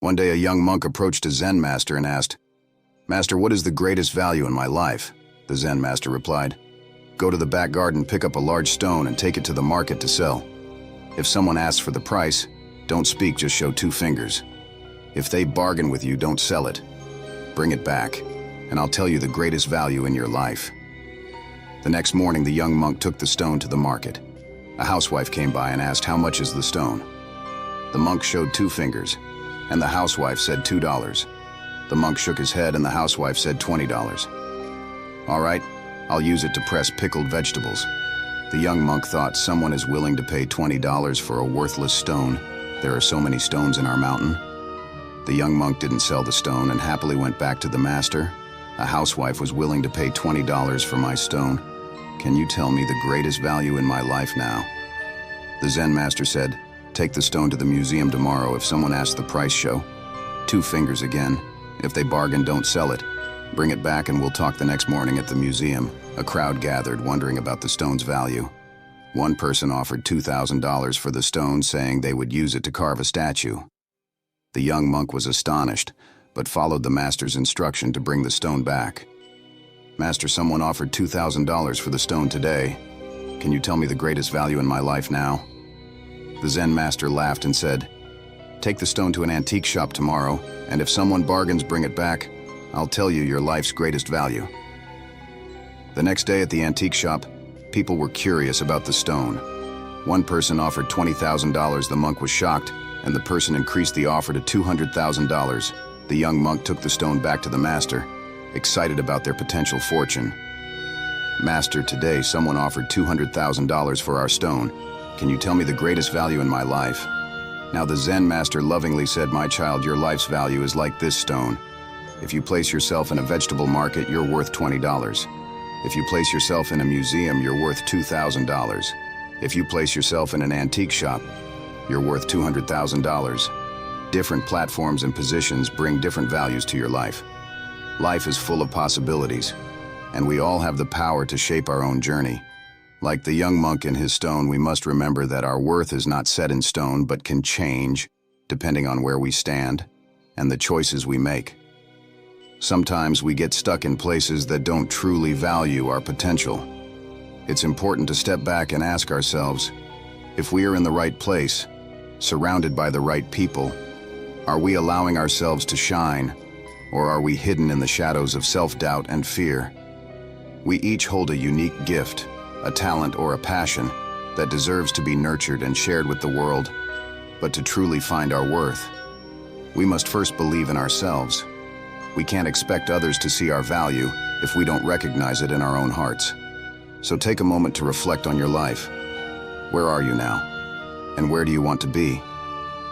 One day a young monk approached a Zen master and asked, "Master, what is the greatest value in my life?" The Zen master replied, "Go to the back garden, pick up a large stone, and take it to the market to sell. If someone asks for the price, don't speak, just show 2 fingers. If they bargain with you, don't sell it. Bring it back, and I'll tell you the greatest value in your life." The next morning, the young monk took the stone to the market. A housewife came by and asked, "How much is the stone?" The monk showed 2 fingers, and the housewife said $2. The monk shook his head, and the housewife said $20. "All right, I'll use it to press pickled vegetables." The young monk thought, someone is willing to pay $20 for a worthless stone. There are so many stones in our mountain. The young monk didn't sell the stone and happily went back to the master. "A housewife was willing to pay $20 for my stone. Can you tell me the greatest value in my life now?" The Zen master said, "Take the stone to the museum tomorrow. If someone asks the price, show 2 fingers again. If they bargain, don't sell it. Bring it back and we'll talk the next morning at the museum." A crowd gathered, wondering about the stone's value. One person offered $2,000 for the stone, saying they would use it to carve a statue. The young monk was astonished, but followed the master's instruction to bring the stone back. "Master, someone offered $2,000 for the stone today. Can you tell me the greatest value in my life now?" The Zen master laughed and said, "Take the stone to an antique shop tomorrow, and if someone bargains, bring it back. I'll tell you your life's greatest value." The next day at the antique shop, people were curious about the stone. One person offered $20,000. The monk was shocked, and the person increased the offer to $200,000. The young monk took the stone back to the master, excited about their potential fortune. "Master, today someone offered $200,000 for our stone. Can you tell me the greatest value in my life?" Now the Zen master lovingly said, "My child, your life's value is like this stone. If you place yourself in a vegetable market, you're worth $20. If you place yourself in a museum, you're worth $2,000. If you place yourself in an antique shop, you're worth $200,000. Different platforms and positions bring different values to your life. Life is full of possibilities, and we all have the power to shape our own journey. Like the young monk in his stone, we must remember that our worth is not set in stone, but can change depending on where we stand and the choices we make. Sometimes we get stuck in places that don't truly value our potential. It's important to step back and ask ourselves, if we are in the right place, surrounded by the right people, are we allowing ourselves to shine, or are we hidden in the shadows of self-doubt and fear? We each hold a unique gift, a talent or a passion that deserves to be nurtured and shared with the world. But to truly find our worth, we must first believe in ourselves. We can't expect others to see our value if we don't recognize it in our own hearts. So take a moment to reflect on your life. Where are you now? And where do you want to be?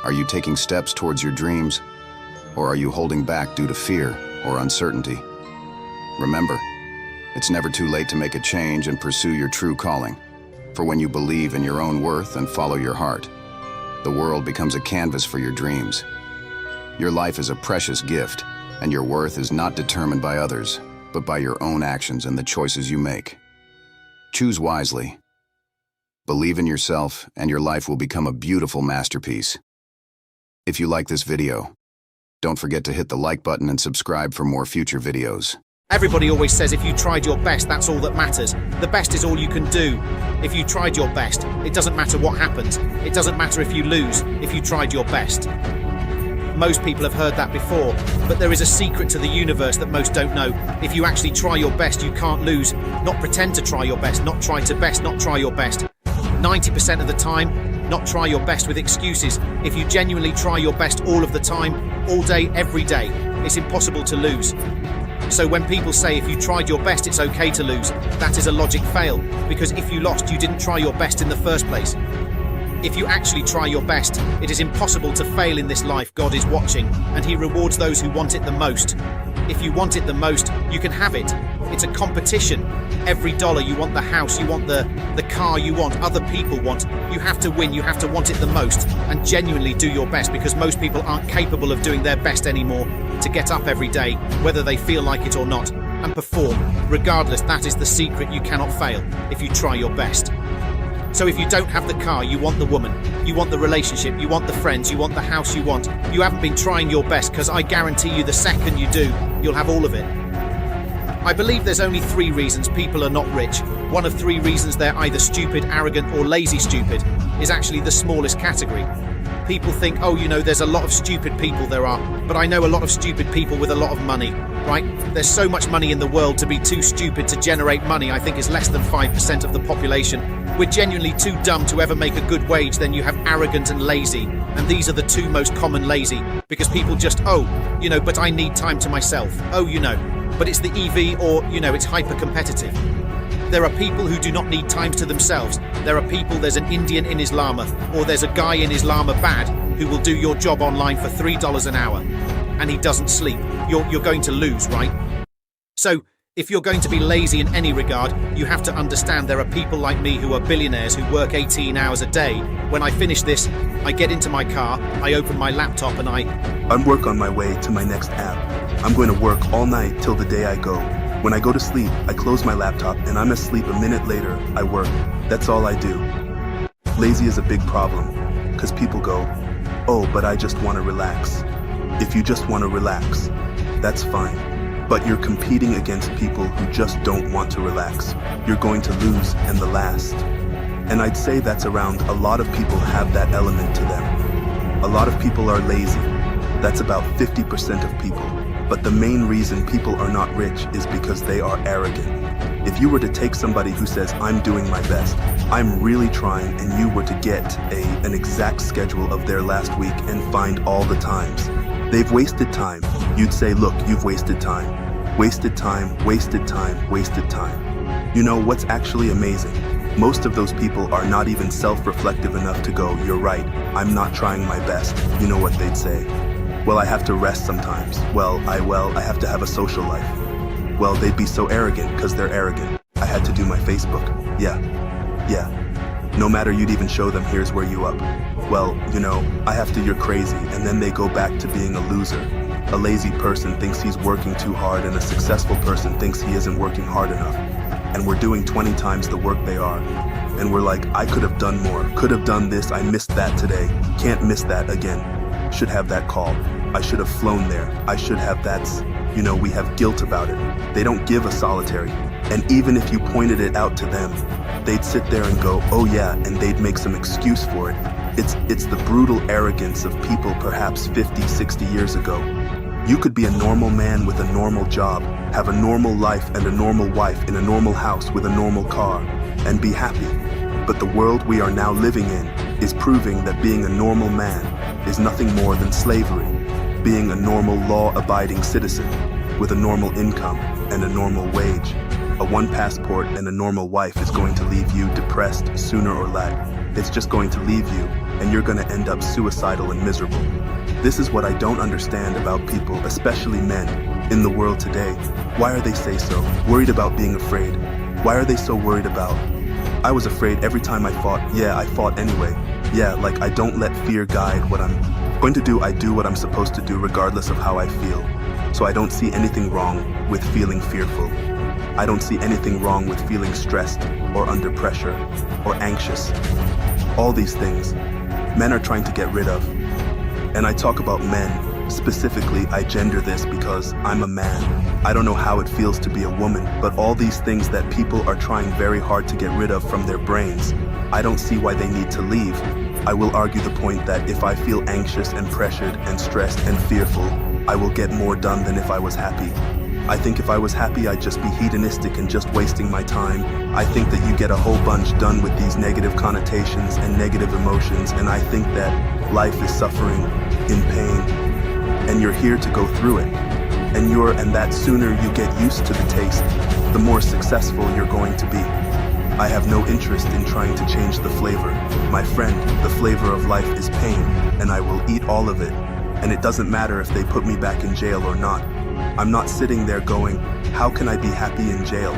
Are you taking steps towards your dreams? Or are you holding back due to fear or uncertainty? Remember, it's never too late to make a change and pursue your true calling. For when you believe in your own worth and follow your heart, the world becomes a canvas for your dreams. Your life is a precious gift, and your worth is not determined by others, but by your own actions and the choices you make. Choose wisely. Believe in yourself, and your life will become a beautiful masterpiece. If you like this video, don't forget to hit the like button and subscribe for more future videos. Everybody always says if you tried your best, that's all that matters. The best is all you can do. If you tried your best, it doesn't matter what happens. It doesn't matter if you lose, if you tried your best. Most people have heard that before, but there is a secret to the universe that most don't know. If you actually try your best, you can't lose. Not pretend to try your best, not try to best, not try your best. 90% of the time, not try your best with excuses. If you genuinely try your best all of the time, all day, every day, it's impossible to lose. So when people say if you tried your best, it's okay to lose, that is a logic fail, because if you lost, you didn't try your best in the first place. If you actually try your best, it is impossible to fail in this life. God is watching, and He rewards those who want it the most. If you want it the most, you can have it. It's a competition. Every dollar, you want the house, you want the car you want, other people want. You have to win, you have to want it the most, and genuinely do your best, because most people aren't capable of doing their best anymore. To get up every day, whether they feel like it or not, and perform. Regardless, that is the secret. You cannot fail if you try your best. So if you don't have the car, you want the woman, you want the relationship, you want the friends, you want the house you want. You haven't been trying your best, because I guarantee you the second you do, you'll have all of it. I believe there's only 3 reasons people are not rich. One of 3 reasons they're either stupid, arrogant, or lazy stupid is actually the smallest category. People think, oh, there's a lot of stupid people there are, but I know a lot of stupid people with a lot of money, right? There's so much money in the world. To be too stupid to generate money, I think, is less than 5% of the population. We're genuinely too dumb to ever make a good wage. Then you have arrogant and lazy, and these are the 2 most common lazy, because people just, but I need time to myself. But it's the EV, or, it's hyper competitive. There are people who do not need time to themselves. There's an Indian in Islama, or there's a guy in Islama bad who will do your job online for $3 an hour, and he doesn't sleep. You're going to lose, right? So, if you're going to be lazy in any regard, you have to understand there are people like me who are billionaires who work 18 hours a day. When I finish this, I get into my car, I open my laptop, and I'm work on my way to my next app. I'm going to work all night till the day I go. When I go to sleep, I close my laptop and I'm asleep a minute later, I work. That's all I do. Lazy is a big problem, because people go, oh, but I just want to relax. If you just want to relax, that's fine. But you're competing against people who just don't want to relax. You're going to lose and the last. And I'd say that's around a lot of people have that element to them. A lot of people are lazy. That's about 50% of people. But the main reason people are not rich is because they are arrogant. If you were to take somebody who says, I'm doing my best, I'm really trying, and you were to get an exact schedule of their last week and find all the times they've wasted time, you'd say, look, you've wasted time. Wasted time, wasted time, wasted time. You know what's actually amazing? Most of those people are not even self-reflective enough to go, you're right, I'm not trying my best. You know what they'd say? Well, I have to rest sometimes. Well, I have to have a social life. Well, they'd be so arrogant because they're arrogant. I had to do my Facebook. Yeah. No matter you'd even show them, here's where you up. Well, I have to, you're crazy. And then they go back to being a loser. A lazy person thinks he's working too hard, and a successful person thinks he isn't working hard enough. And we're doing 20 times the work they are. And we're like, I could have done more, could have done this, I missed that today, can't miss that again. Should have that call. I should have flown there. I should have we have guilt about it. They don't give a solitary. And even if you pointed it out to them, they'd sit there and go, oh yeah, and they'd make some excuse for it. It's the brutal arrogance of people perhaps 50, 60 years ago. You could be a normal man with a normal job, have a normal life and a normal wife in a normal house with a normal car, and be happy. But the world we are now living in is proving that being a normal man is nothing more than slavery. Being a normal law-abiding citizen with a normal income and a normal wage, a 1 passport and a normal wife is going to leave you depressed sooner or later. It's just going to leave you, and you're going to end up suicidal and miserable. This is what I don't understand about people, especially men, in the world today. Why are they so worried about being afraid? Why are they so worried about, I was afraid every time I fought. Yeah, I fought anyway. Yeah, like I don't let fear guide what I'm going to do. I do what I'm supposed to do regardless of how I feel. So I don't see anything wrong with feeling fearful. I don't see anything wrong with feeling stressed or under pressure or anxious. All these things, men are trying to get rid of. And I talk about men, specifically I gender this because I'm a man. I don't know how it feels to be a woman, but all these things that people are trying very hard to get rid of from their brains, I don't see why they need to leave. I will argue the point that if I feel anxious and pressured and stressed and fearful, I will get more done than if I was happy. I think if I was happy, I'd just be hedonistic and just wasting my time. I think that you get a whole bunch done with these negative connotations and negative emotions, and I think that life is suffering, in pain, and you're here to go through it. And that sooner you get used to the taste, the more successful you're going to be. I have no interest in trying to change the flavor. My friend, the flavor of life is pain, and I will eat all of it. And it doesn't matter if they put me back in jail or not. I'm not sitting there going, how can I be happy in jail?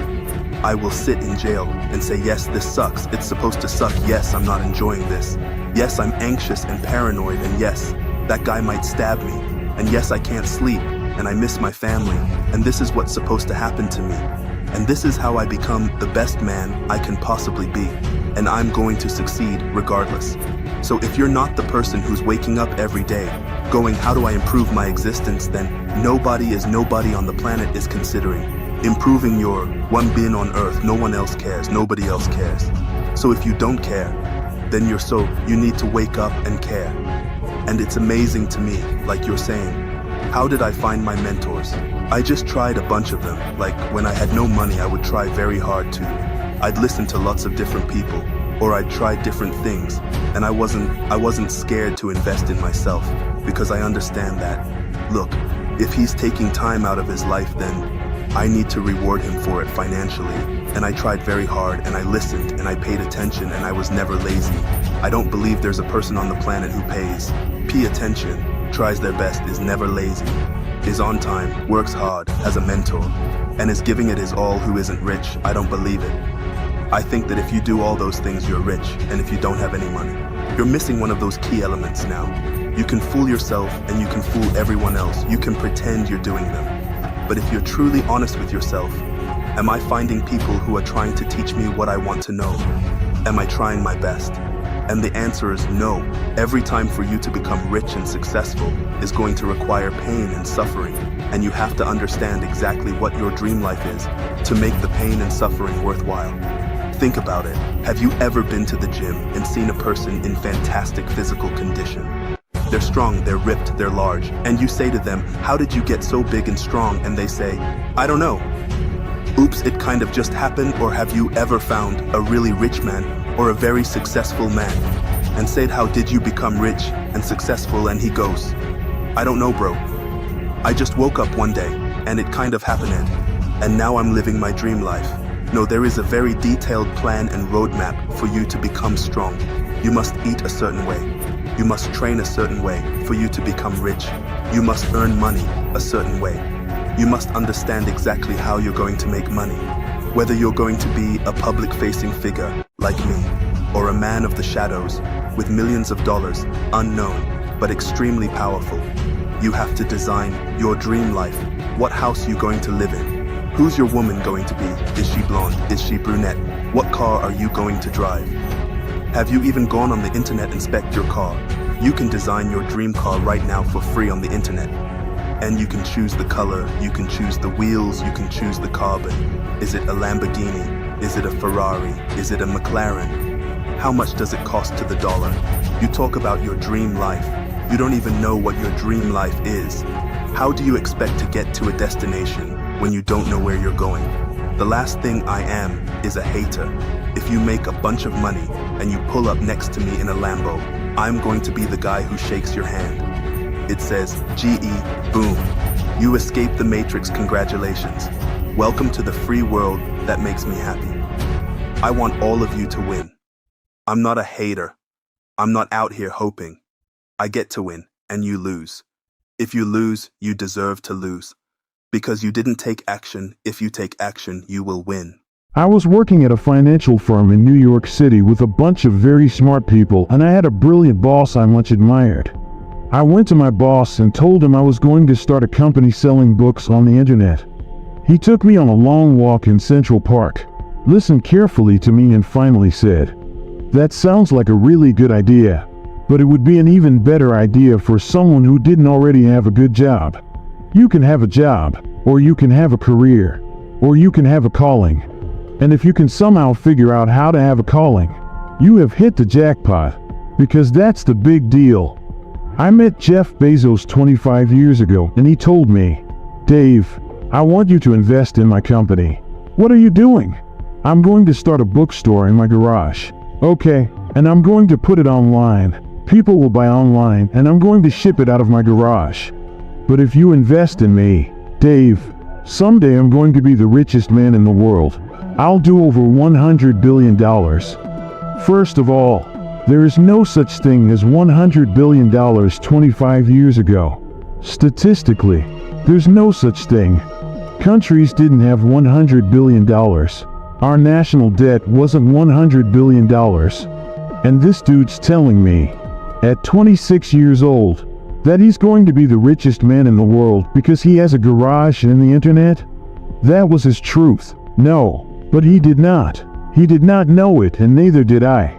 I will sit in jail and say, yes, this sucks. It's supposed to suck. Yes, I'm not enjoying this. Yes, I'm anxious and paranoid. And yes, that guy might stab me. And yes, I can't sleep. And I miss my family. And this is what's supposed to happen to me. And this is how I become the best man I can possibly be. And I'm going to succeed regardless. So if you're not the person who's waking up every day, going, how do I improve my existence, then nobody on the planet is considering improving your one bin on earth. No one else cares. Nobody else cares. So if you don't care, then you need to wake up and care. And it's amazing to me, like you're saying, how did I find my mentors? I just tried a bunch of them. Like when I had no money, I would try very hard to. I'd listen to lots of different people, or I'd try different things. And I wasn't scared to invest in myself because I understand that, look, if he's taking time out of his life, then I need to reward him for it financially. And I tried very hard, and I listened, and I paid attention, and I was never lazy. I don't believe there's a person on the planet who pays attention, tries their best, is never lazy, is on time, works hard, has a mentor, and is giving it his all who isn't rich. I don't believe it. I think that if you do all those things, you're rich, and if you don't have any money, you're missing one of those key elements now. You can fool yourself, and you can fool everyone else. You can pretend you're doing them. But if you're truly honest with yourself, am I finding people who are trying to teach me what I want to know? Am I trying my best? And the answer is no. Every time for you to become rich and successful is going to require pain and suffering, and you have to understand exactly what your dream life is to make the pain and suffering worthwhile. Think about it. Have you ever been to the gym and seen a person in fantastic physical condition? They're strong, they're ripped, they're large, and you say to them, how did you get so big and strong? And they say, I don't know. Oops, it kind of just happened. Or have you ever found a really rich man or a very successful man and said, how did you become rich and successful? And he goes, I don't know, bro. I just woke up one day and it kind of happened, and now I'm living my dream life. No, there is a very detailed plan and roadmap for you to become strong. You must eat a certain way. You must train a certain way for you to become rich. You must earn money a certain way. You must understand exactly how you're going to make money. Whether you're going to be a public-facing figure like me, or a man of the shadows with millions of dollars, unknown but extremely powerful. You have to design your dream life. What house you going to live in? Who's your woman going to be? Is she blonde? Is she brunette? What car are you going to drive? Have you even gone on the internet and spec'd your car? You can design your dream car right now for free on the internet. And you can choose the color, you can choose the wheels, you can choose the carbon. Is it a Lamborghini? Is it a Ferrari? Is it a McLaren? How much does it cost to the dollar? You talk about your dream life. You don't even know what your dream life is. How do you expect to get to a destination when you don't know where you're going? The last thing I am is a hater. If you make a bunch of money and you pull up next to me in a Lambo, I'm going to be the guy who shakes your hand. It says, GE, boom. You escaped the matrix, congratulations. Welcome to the free world that makes me happy. I want all of you to win. I'm not a hater. I'm not out here hoping. I get to win, and you lose. If you lose, you deserve to lose. Because you didn't take action. If you take action, you will win. I was working at a financial firm in New York City with a bunch of very smart people, and I had a brilliant boss I much admired. I went to my boss and told him I was going to start a company selling books on the internet. He took me on a long walk in Central Park, listened carefully to me, and finally said, "That sounds like a really good idea, but it would be an even better idea for someone who didn't already have a good job. You can have a job, or you can have a career, or you can have a calling. And if you can somehow figure out how to have a calling, you have hit the jackpot, because that's the big deal." I met Jeff Bezos 25 years ago, and he told me, "Dave, I want you to invest in my company." "What are you doing?" "I'm going to start a bookstore in my garage." "Okay, and I'm going to put it online. People will buy online, and I'm going to ship it out of my garage. But if you invest in me, Dave, someday I'm going to be the richest man in the world. I'll do over $100 billion. First of all, there is no such thing as $100 billion 25 years ago. Statistically, there's no such thing. Countries didn't have $100 billion. Our national debt wasn't $100 billion. And this dude's telling me, at 26 years old, that he's going to be the richest man in the world because he has a garage and the internet? That was his truth. No, but he did not. He did not know it, and neither did I.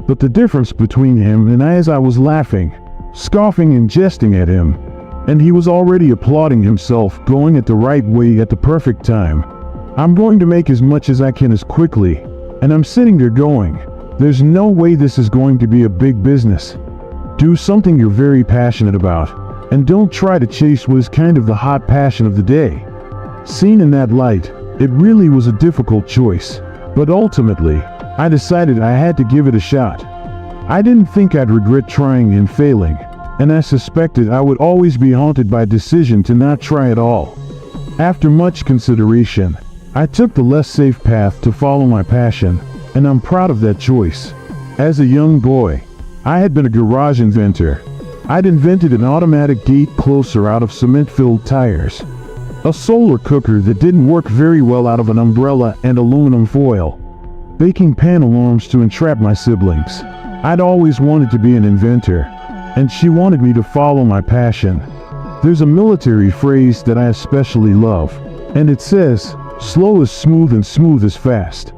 But the difference between him and I is I was laughing, scoffing and jesting at him, and he was already applauding himself, going at the right way at the perfect time. I'm going to make as much as I can as quickly, and I'm sitting there going, there's no way this is going to be a big business. Do something you're very passionate about, and don't try to chase what is kind of the hot passion of the day. Seen in that light, it really was a difficult choice, but ultimately, I decided I had to give it a shot. I didn't think I'd regret trying and failing, and I suspected I would always be haunted by a decision to not try at all. After much consideration, I took the less safe path to follow my passion, and I'm proud of that choice. As a young boy, I had been a garage inventor. I'd invented an automatic gate closer out of cement-filled tires, a solar cooker that didn't work very well out of an umbrella and aluminum foil, baking pan alarms to entrap my siblings. I'd always wanted to be an inventor, and she wanted me to follow my passion. There's a military phrase that I especially love, and it says, slow is smooth and smooth is fast.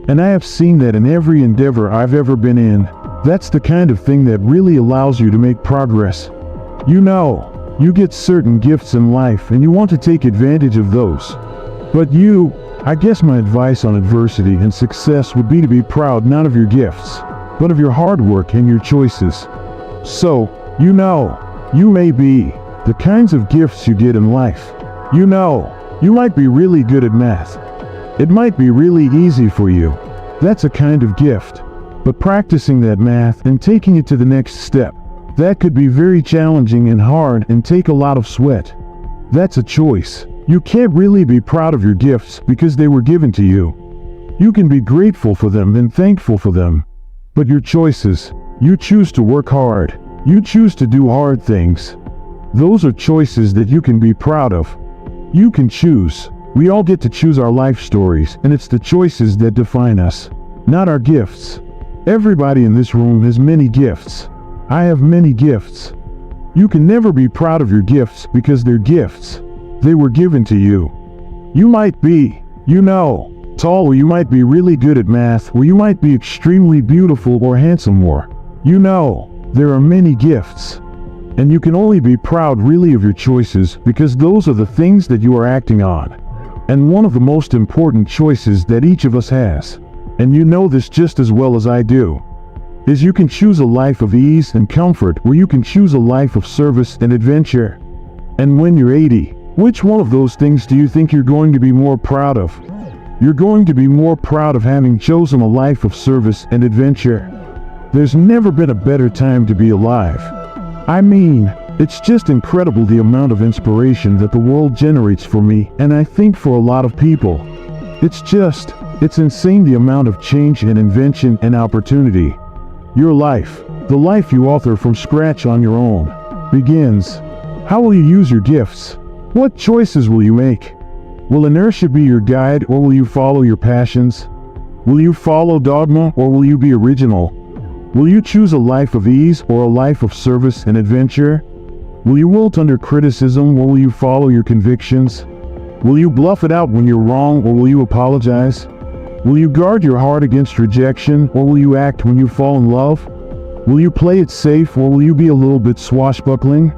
And I have seen that in every endeavor I've ever been in. That's the kind of thing that really allows you to make progress. You know, you get certain gifts in life and you want to take advantage of those. But I guess my advice on adversity and success would be to be proud not of your gifts, but of your hard work and your choices. So, you may be the kinds of gifts you get in life. You might be really good at math. It might be really easy for you. That's a kind of gift. But practicing that math and taking it to the next step, that could be very challenging and hard and take a lot of sweat. That's a choice. You can't really be proud of your gifts because they were given to you. You can be grateful for them and thankful for them. But your choices, you choose to work hard. You choose to do hard things. Those are choices that you can be proud of. You can choose. We all get to choose our life stories, and it's the choices that define us, not our gifts. Everybody in this room has many gifts. I have many gifts. You can never be proud of your gifts because they're gifts. They were given to you. You might be, tall, or you might be really good at math, or you might be extremely beautiful or handsome, or, there are many gifts. And you can only be proud really of your choices because those are the things that you are acting on. And one of the most important choices that each of us has, and you know this just as well as I do, is you can choose a life of ease and comfort, or you can choose a life of service and adventure. And when you're 80, which one of those things do you think you're going to be more proud of? You're going to be more proud of having chosen a life of service and adventure. There's never been a better time to be alive. I mean, it's just incredible the amount of inspiration that the world generates for me, and I think for a lot of people. It's insane the amount of change and invention and opportunity. Your life, the life you author from scratch on your own, begins. How will you use your gifts? What choices will you make? Will inertia be your guide, or will you follow your passions? Will you follow dogma, or will you be original? Will you choose a life of ease or a life of service and adventure? Will you wilt under criticism, or will you follow your convictions? Will you bluff it out when you're wrong, or will you apologize? Will you guard your heart against rejection, or will you act when you fall in love? Will you play it safe, or will you be a little bit swashbuckling?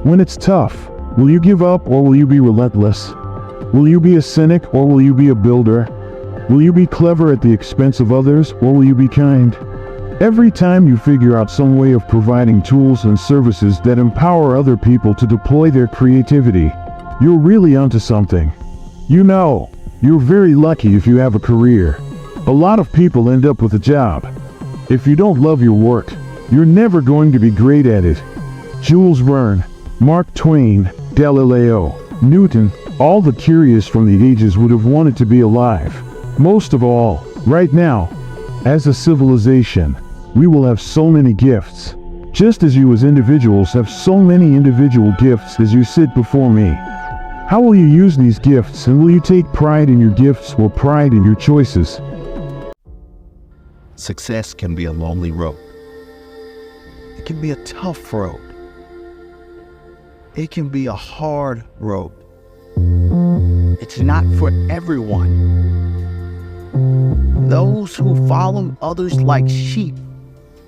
When it's tough, will you give up, or will you be relentless? Will you be a cynic, or will you be a builder? Will you be clever at the expense of others, or will you be kind? Every time you figure out some way of providing tools and services that empower other people to deploy their creativity, you're really onto something. You're very lucky if you have a career. A lot of people end up with a job. If you don't love your work, you're never going to be great at it. Jules Verne, Mark Twain, Galileo, Newton, all the curious from the ages would have wanted to be alive. Most of all, right now, as a civilization, we will have so many gifts. Just as you as individuals have so many individual gifts as you sit before me. How will you use these gifts, and will you take pride in your gifts or pride in your choices? Success can be a lonely road. It can be a tough road. It can be a hard road. It's not for everyone. Those who follow others like sheep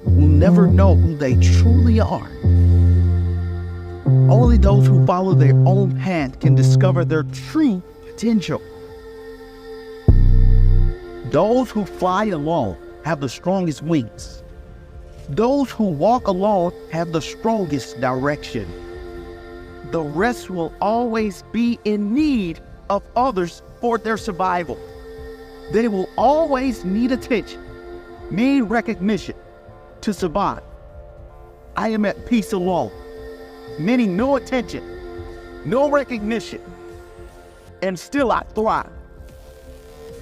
will never know who they truly are. Only those who follow their own path can discover their true potential. Those who fly alone have the strongest wings. Those who walk alone have the strongest direction. The rest will always be in need of others for their survival. They will always need attention, need recognition to survive. I am at peace alone, meaning no attention, no recognition, and still I thrive.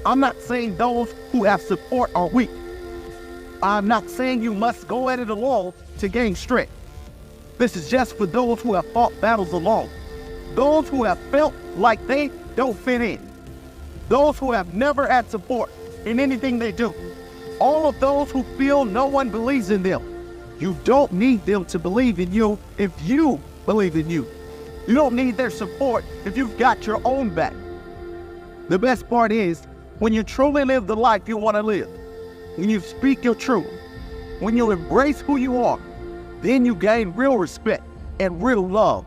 I'm not saying those who have support are weak. I'm not saying you must go at it alone to gain strength. This is just for those who have fought battles alone, those who have felt like they don't fit in, those who have never had support in anything they do, all of those who feel no one believes in them. You don't need them to believe in you if you believe in you. You don't need their support if you've got your own back. The best part is when you truly live the life you want to live, when you speak your truth, when you embrace who you are, then you gain real respect and real love.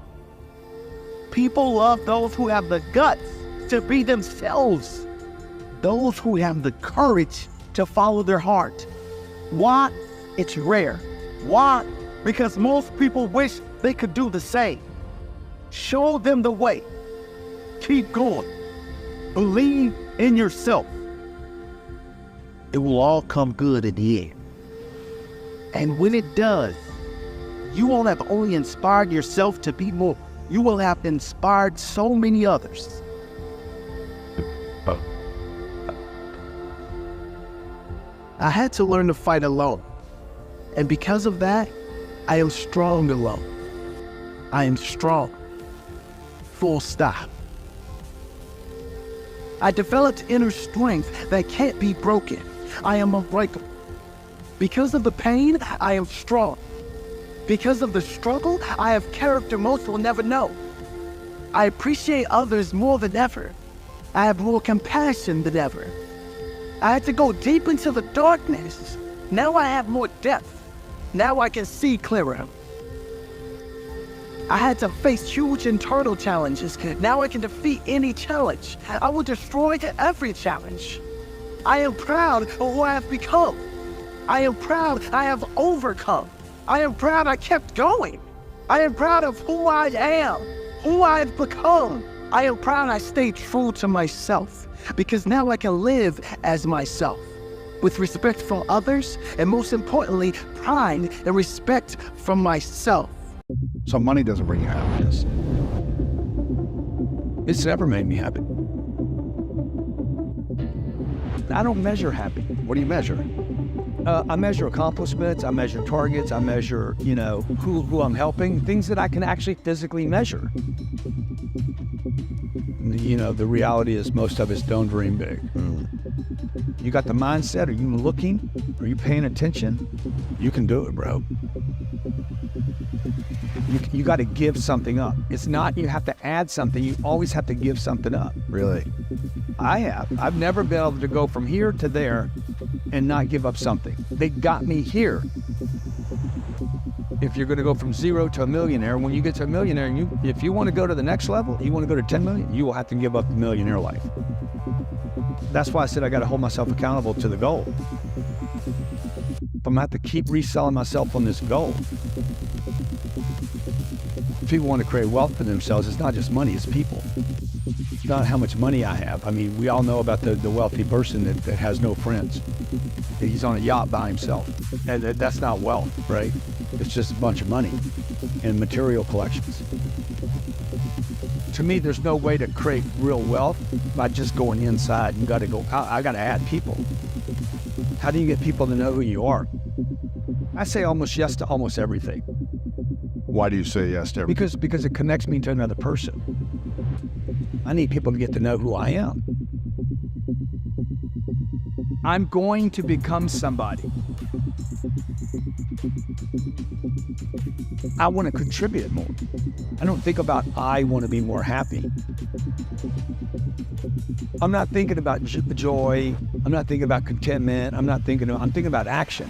People love those who have the guts to be themselves, those who have the courage to follow their heart. Why? It's rare. Why? Because most people wish they could do the same. Show them the way. Keep going. Believe in yourself. It will all come good in the end. And when it does, you won't have only inspired yourself to be more, you will have inspired so many others. I had to learn to fight alone. And because of that, I am strong alone. I am strong. Full stop. I developed inner strength that can't be broken. I am unbreakable. Because of the pain, I am strong. Because of the struggle, I have character most will never know. I appreciate others more than ever. I have more compassion than ever. I had to go deep into the darkness. Now I have more depth. Now I can see clearer. I had to face huge internal challenges. Now I can defeat any challenge. I will destroy every challenge. I am proud of who I have become. I am proud I have overcome. I am proud I kept going. I am proud of who I am, who I have become. I am proud I stayed true to myself because now I can live as myself with respect for others and most importantly, pride and respect from myself. So money doesn't bring you happiness. It's never made me happy. I don't measure happy. What do you measure? I measure accomplishments, I measure targets, I measure, who I'm helping, things that I can actually physically measure. The reality is most of us don't dream big. You got the mindset, are you looking, are you paying attention? You can do it, bro. You got to give something up. It's not you have to add something, you always have to give something up. Really? I have. I've never been able to go from here to there and not give up something. They got me here. If you're going to go from zero to a millionaire, when you get to a millionaire, if you want to go to the next level, you want to go to 10 million, you will have to give up the millionaire life. That's why I said I got to hold myself accountable to the goal. If I'm going to have to keep reselling myself on this goal. If people want to create wealth for themselves, it's not just money, it's people. It's not how much money I have. I mean, we all know about the wealthy person that has no friends. He's on a yacht by himself. And that's not wealth, right? It's just a bunch of money and material collections. To me, there's no way to create real wealth by just going inside. You got to go, I got to add people. How do you get people to know who you are? I say almost yes to almost everything. Why do you say yes to everything? Because it connects me to another person. I need people to get to know who I am. I'm going to become somebody. I want to contribute more. I don't think about, I want to be more happy. I'm not thinking about joy. I'm not thinking about contentment. I'm thinking about action.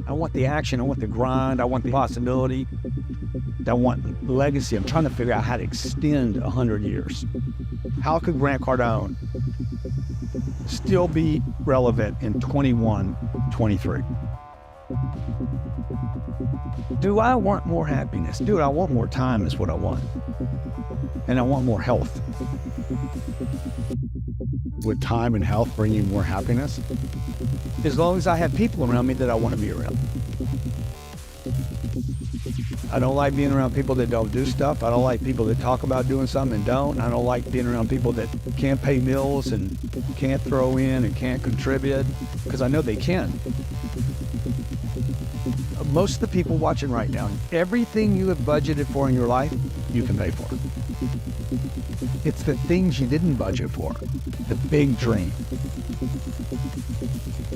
I want the action. I want the grind. I want the possibility. I want legacy. I'm trying to figure out how to extend 100 years. How could Grant Cardone still be relevant in 21, 23? Do I want more happiness? Dude, I want more time is what I want. And I want more health. Would time and health bring you more happiness? As long as I have people around me that I want to be around. I don't like being around people that don't do stuff. I don't like people that talk about doing something and don't. I don't like being around people that can't pay bills and can't throw in and can't contribute, because I know they can. Most of the people watching right now, everything you have budgeted for in your life, you can pay for. It's the things you didn't budget for, the big dream.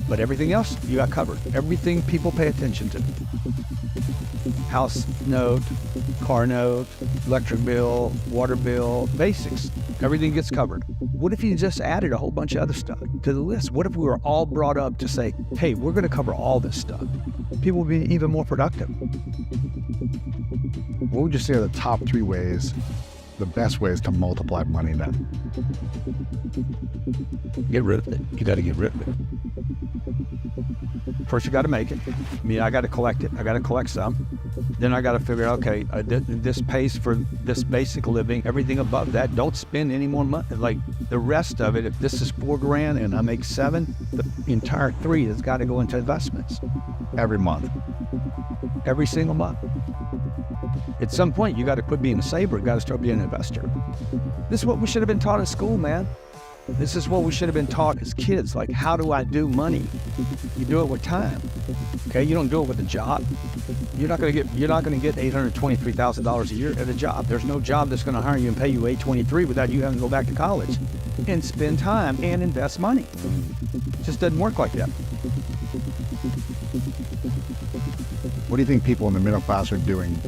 But everything else, you got covered. Everything people pay attention to. House note, car note, electric bill, water bill, basics. Everything gets covered. What if you just added a whole bunch of other stuff to the list? What if we were all brought up to say, hey, we're going to cover all this stuff? People would be even more productive. What would you say are the top 3 ways, the best ways to multiply money then? Get rid of it. You got to get rid of it. First, you got to make it. I mean, I got to collect it. I got to collect some. Then I got to figure out, okay, this pays for this basic living. Everything above that, don't spend any more money. Like the rest of it, if this is $4,000 and I make 7, the entire 3 has got to go into investments. Every month. Every single month. At some point, you got to quit being a saver. You got to start being an investor. This is what we should have been taught in school, man. This is what we should have been taught as kids. Like, how do I do money? You do it with time. Okay, you don't do it with a job. You're not going to get $823,000 a year at a job. There's no job that's going to hire you and pay you $823 without you having to go back to college and spend time and invest money. It just doesn't work like that. What do you think people in the middle class are doing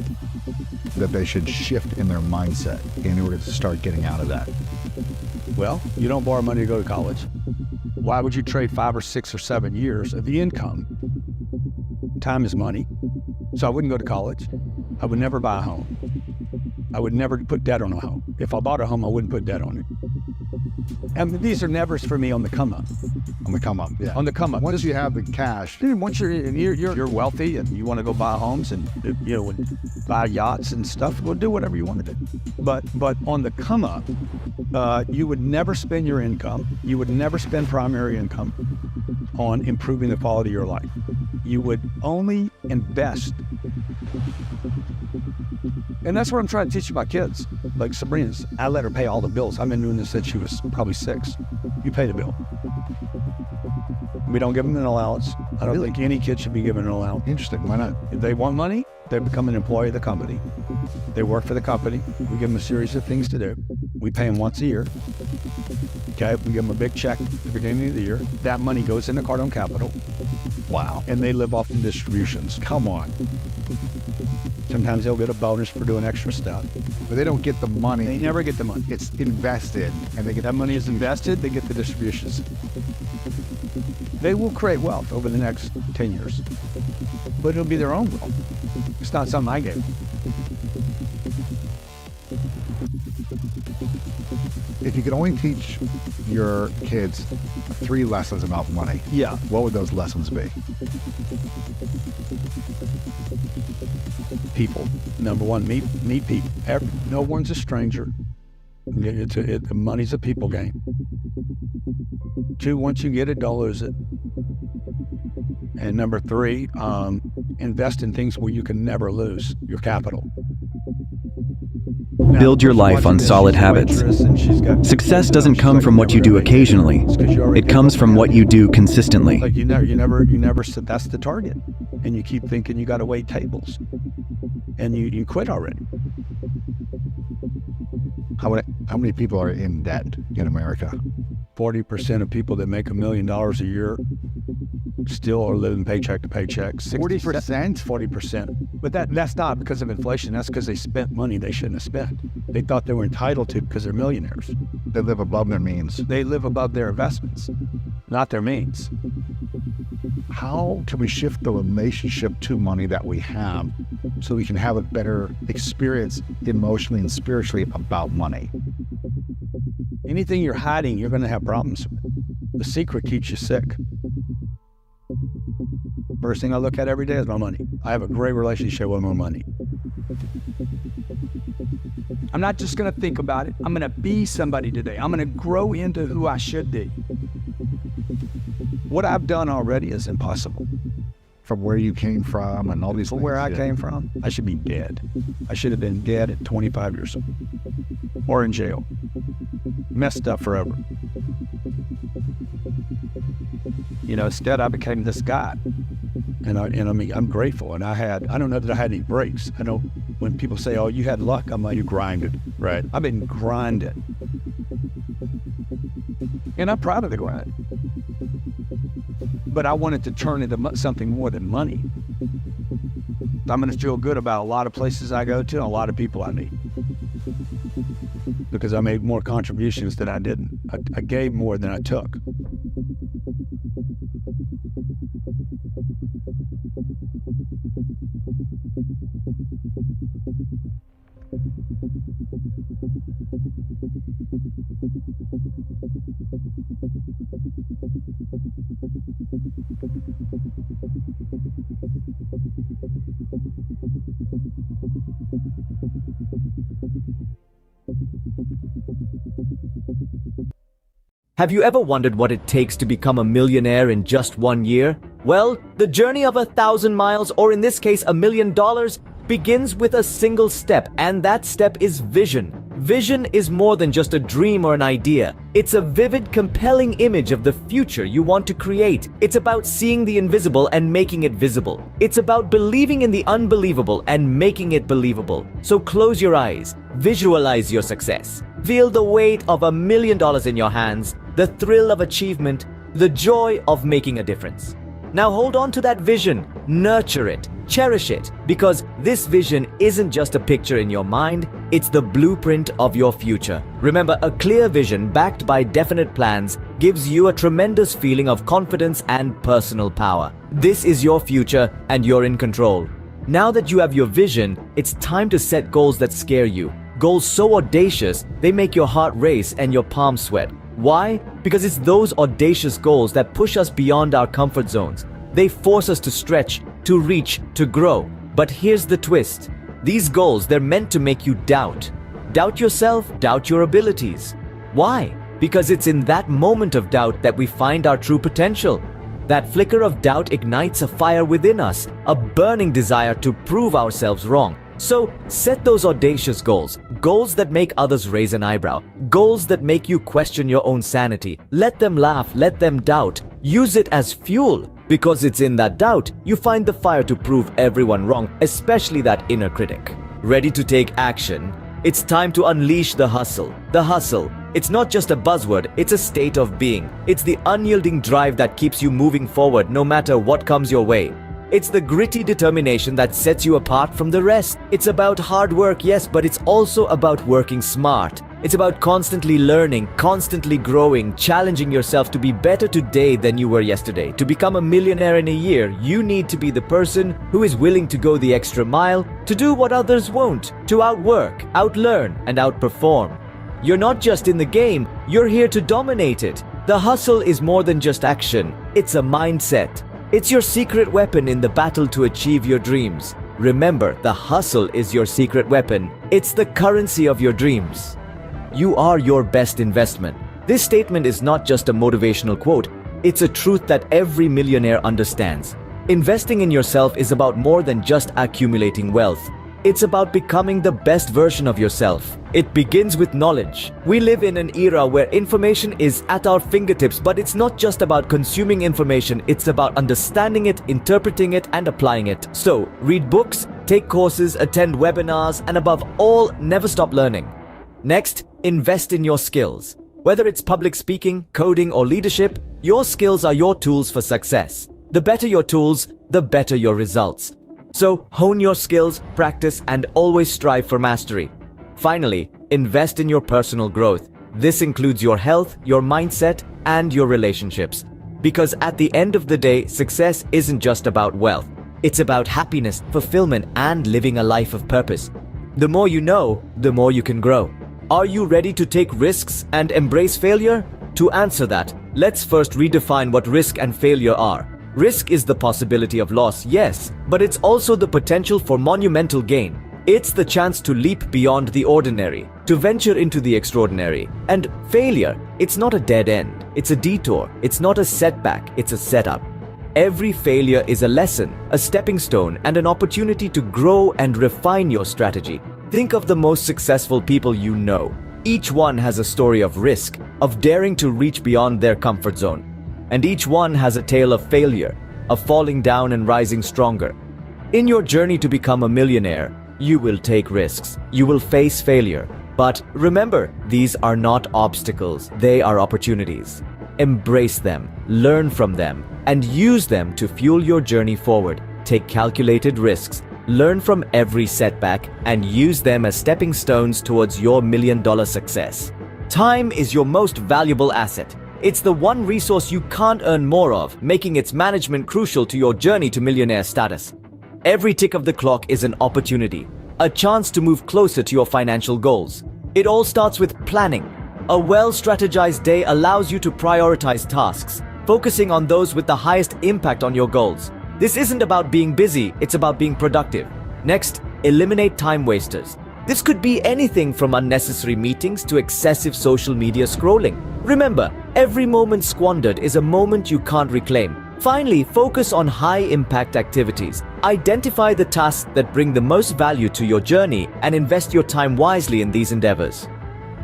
that they should shift in their mindset in order to start getting out of that? Well, you don't borrow money to go to college. Why would you trade 5 or 6 or 7 years of the income? Time is money. So I wouldn't go to college. I would never buy a home. I would never put debt on a home. If I bought a home, I wouldn't put debt on it. And these are nevers for me on the come up. On the come up, yeah. On the come up. Once you have the cash. Once you're wealthy and you want to go buy homes and buy yachts and stuff, well, do whatever you want to do. But on the come up, you would never spend your income. You would never spend primary income on improving the quality of your life. You would only invest. And that's what I'm trying to teach my kids. Like Sabrina's, I let her pay all the bills. I've been doing this since she was probably 6. You pay the bill. We don't give them an allowance. I don't think any kid should be given an allowance. Interesting. Why not? If they want money, they become an employee of the company. They work for the company. We give them a series of things to do. We pay them once a year. Okay, we give them a big check at the beginning of the year. That money goes into Cardone Capital. Wow. And they live off the distributions. Come on. Sometimes they'll get a bonus for doing extra stuff. But they don't get the money. They never get the money. It's invested, and they get that money is invested. They get the distributions. They will create wealth over the next 10 years, but it'll be their own wealth. It's not something I gave them. If you could only teach your kids 3 lessons about money, yeah, what would those lessons be? People. Number one, meet people. No one's a stranger. Money's a people game. 2, once you get it, don't lose it. And number 3, invest in things where you can never lose your capital. Now, build your life on solid habits. Success doesn't come from what you do occasionally. It comes from what you do consistently. Like you never said that's the target. And you keep thinking you got to wait tables. And you quit already. How many people are in debt in America? 40% of people that make $1 million a year still are living paycheck to paycheck. 40%? 40%. But that's not because of inflation. That's because they spent money they shouldn't have spent. They thought they were entitled to because they're millionaires. They live above their means. They live above their investments, not their means. How can we shift the relationship to money that we have so we can have a better experience emotionally and spiritually about money? Anything you're hiding, you're going to have problems with. The secret keeps you sick. First thing I look at every day is my money. I have a great relationship with my money. I'm not just going to think about it. I'm going to be somebody today. I'm going to grow into who I should be. What I've done already is impossible. From where you came from and all these things. Where I came from, I should be dead. I should have been dead at 25 years old. Or in jail. Messed up forever. Instead I became this guy. And I mean, I'm grateful. And I don't know that I had any breaks. I know when people say, oh, you had luck, I'm like, you grinded. Right. I've been grinding. And I'm proud of the grind. But I wanted to turn into something more than money. I'm going to feel good about a lot of places I go to and a lot of people I meet. Because I made more contributions than I didn't. I gave more than I took. Have you ever wondered what it takes to become a millionaire in just 1 year? Well, the journey of 1,000 miles, or in this case $1 million, begins with a single step, and that step is vision. Vision is more than just a dream or an idea. It's a vivid, compelling image of the future you want to create. It's about seeing the invisible and making it visible. It's about believing in the unbelievable and making it believable. So close your eyes, visualize your success. Feel the weight of $1 million in your hands, the thrill of achievement, the joy of making a difference. Now hold on to that vision, nurture it, cherish it, because this vision isn't just a picture in your mind, it's the blueprint of your future. Remember, a clear vision backed by definite plans gives you a tremendous feeling of confidence and personal power. This is your future and you're in control. Now that you have your vision, it's time to set goals that scare you. Goals so audacious, they make your heart race and your palms sweat. Why? Because it's those audacious goals that push us beyond our comfort zones. They force us to stretch, to reach, to grow. But here's the twist. These goals, they're meant to make you doubt. Doubt yourself, doubt your abilities. Why? Because it's in that moment of doubt that we find our true potential. That flicker of doubt ignites a fire within us, a burning desire to prove ourselves wrong. So set those audacious goals, goals that make others raise an eyebrow, goals that make you question your own sanity. Let them laugh, let them doubt. Use it as fuel, because it's in that doubt you find the fire to prove everyone wrong, especially that inner critic. Ready to take action? It's time to unleash the hustle. The hustle. It's not just a buzzword, it's a state of being. It's the unyielding drive that keeps you moving forward no matter what comes your way. It's the gritty determination that sets you apart from the rest. It's about hard work, yes, but it's also about working smart. It's about constantly learning, constantly growing, challenging yourself to be better today than you were yesterday. To become a millionaire in a year, you need to be the person who is willing to go the extra mile, to do what others won't, to outwork, outlearn, and outperform. You're not just in the game, you're here to dominate it. The hustle is more than just action, it's a mindset. It's your secret weapon in the battle to achieve your dreams. Remember, the hustle is your secret weapon. It's the currency of your dreams. You are your best investment. This statement is not just a motivational quote, it's a truth that every millionaire understands. Investing in yourself is about more than just accumulating wealth. It's about becoming the best version of yourself. It begins with knowledge. We live in an era where information is at our fingertips, but it's not just about consuming information, it's about understanding it, interpreting it, and applying it. So, read books, take courses, attend webinars, and above all, never stop learning. Next, invest in your skills. Whether it's public speaking, coding, or leadership, your skills are your tools for success. The better your tools, the better your results. So hone your skills, practice, and always strive for mastery. Finally, invest in your personal growth. This includes your health, your mindset, and your relationships. Because at the end of the day, success isn't just about wealth. It's about happiness, fulfillment, and living a life of purpose. The more you know, the more you can grow. Are you ready to take risks and embrace failure? To answer that, let's first redefine what risk and failure are. Risk is the possibility of loss, yes, but it's also the potential for monumental gain. It's the chance to leap beyond the ordinary, to venture into the extraordinary. And failure, it's not a dead end, it's a detour. It's not a setback, it's a setup. Every failure is a lesson, a stepping stone, and an opportunity to grow and refine your strategy. Think of the most successful people you know. Each one has a story of risk, of daring to reach beyond their comfort zone. And each one has a tale of failure, of falling down and rising stronger. In your journey to become a millionaire, you will take risks. You will face failure. But remember, these are not obstacles, they are opportunities. Embrace them, learn from them, and use them to fuel your journey forward. Take calculated risks, learn from every setback, and use them as stepping stones towards your million-dollar success. Time is your most valuable asset. It's the one resource you can't earn more of, making its management crucial to your journey to millionaire status. Every tick of the clock is an opportunity, a chance to move closer to your financial goals. It all starts with planning. A well-strategized day allows you to prioritize tasks, focusing on those with the highest impact on your goals. This isn't about being busy, it's about being productive. Next, eliminate time wasters. This could be anything from unnecessary meetings to excessive social media scrolling. Remember, every moment squandered is a moment you can't reclaim. Finally, focus on high-impact activities. Identify the tasks that bring the most value to your journey and invest your time wisely in these endeavors.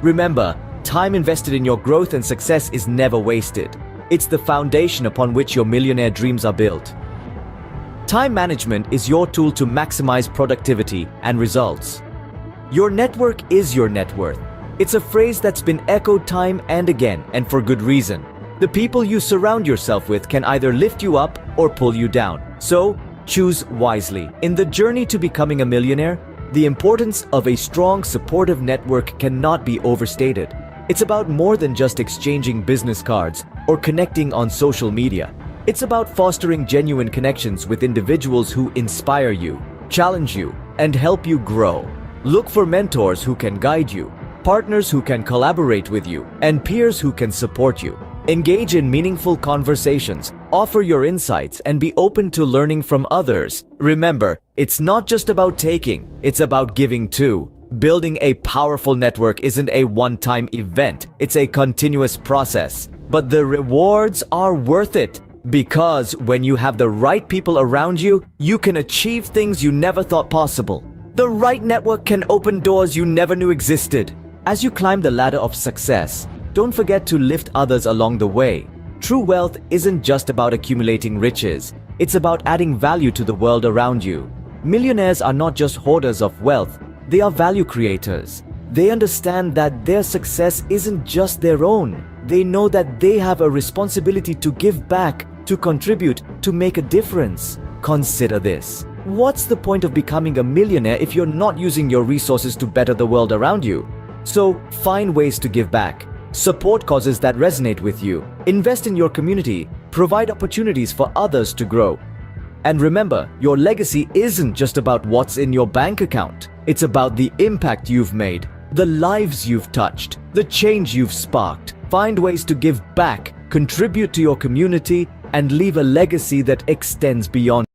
Remember, time invested in your growth and success is never wasted. It's the foundation upon which your millionaire dreams are built. Time management is your tool to maximize productivity and results. Your network is your net worth. It's a phrase that's been echoed time and again, and for good reason. The people you surround yourself with can either lift you up or pull you down. So, choose wisely. In the journey to becoming a millionaire, the importance of a strong, supportive network cannot be overstated. It's about more than just exchanging business cards or connecting on social media. It's about fostering genuine connections with individuals who inspire you, challenge you, and help you grow. Look for mentors who can guide you, partners who can collaborate with you, and peers who can support you. Engage in meaningful conversations, offer your insights, and be open to learning from others. Remember, it's not just about taking, it's about giving too. Building a powerful network isn't a one-time event, it's a continuous process. But the rewards are worth it. Because when you have the right people around you, you can achieve things you never thought possible. The right network can open doors you never knew existed. As you climb the ladder of success, don't forget to lift others along the way. True wealth isn't just about accumulating riches, it's about adding value to the world around you. Millionaires are not just hoarders of wealth, they are value creators. They understand that their success isn't just their own. They know that they have a responsibility to give back, to contribute, to make a difference. Consider this. What's the point of becoming a millionaire if you're not using your resources to better the world around you? So find ways to give back. Support causes that resonate with you. Invest in your community. Provide opportunities for others to grow. And remember, your legacy isn't just about what's in your bank account. It's about the impact you've made, the lives you've touched, the change you've sparked. Find ways to give back, contribute to your community, and leave a legacy that extends beyond